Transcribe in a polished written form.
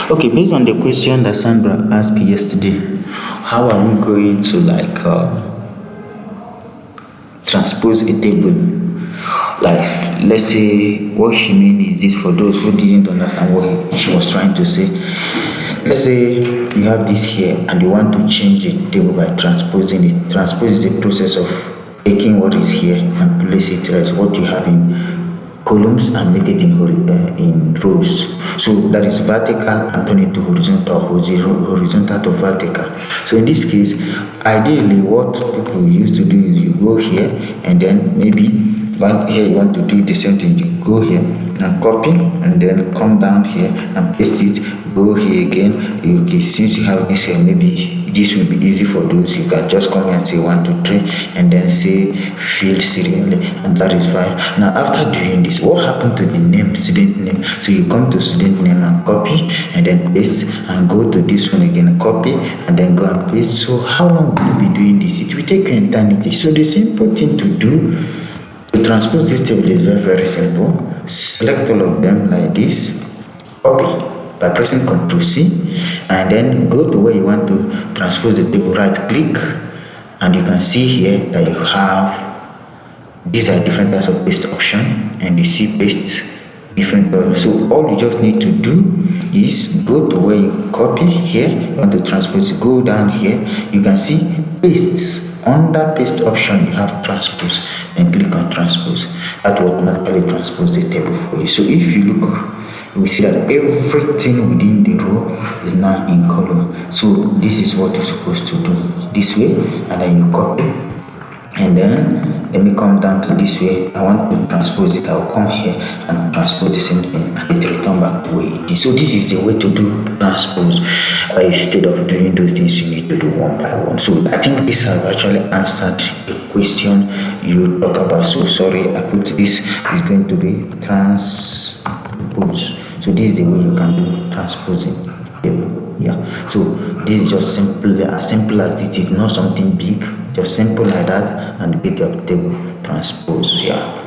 Okay, based on the question that Sandra asked yesterday, how are we going to transpose a table? Like, let's say what she mean is this for those who didn't understand what she was trying to say. Let's say you have this here and you want to change the table by transposing it. Transpose is the process of taking what is here and place it as what you have in columns and make it in rows. So that is vertical and turn it to horizontal, horizontal to vertical. So in this case, ideally what people used to do is you go here and then maybe here you want to do the same thing. You go here and copy and then come down here and paste it, go here again. Okay, since you have this here, maybe this will be easy for those. You can just come here and say 1 2 3 and then say fill serially, and that is fine. Now after doing this, what happened to the name, student name? So you come to student name and copy and then paste and go to this one again, copy and then go and paste. So how long will you be doing this? It will take you eternity. So the simple thing to do to transpose this table is very simple. Select all of them like this, copy by pressing Ctrl C, and then go to where you want to transpose the table, right click, and you can see here that you have these are different types of paste option, and you see paste different colors. So all you just need to do is go to where you copy here, you want to transpose, go down here, you can see pastes. Under paste option you have transpose, and click on transpose. That will automatically transpose the table for you. So if you look, you will see that everything within the row is now in column. So this is what you're supposed to do this way, and then you copy, and then let me come down to this way. I want to transpose it. I'll come here and transpose the same thing, and it return back the way it is. So this is the way to do transpose. Instead of doing those things, you need to do one by one. So I think this has actually answered the question you talk about. So sorry, I put this is going to be transpose. So this is the way you can do transposing table. Yeah, so this is just as simple as it is, not something big, just simple like that, and pick up table transpose. Yeah.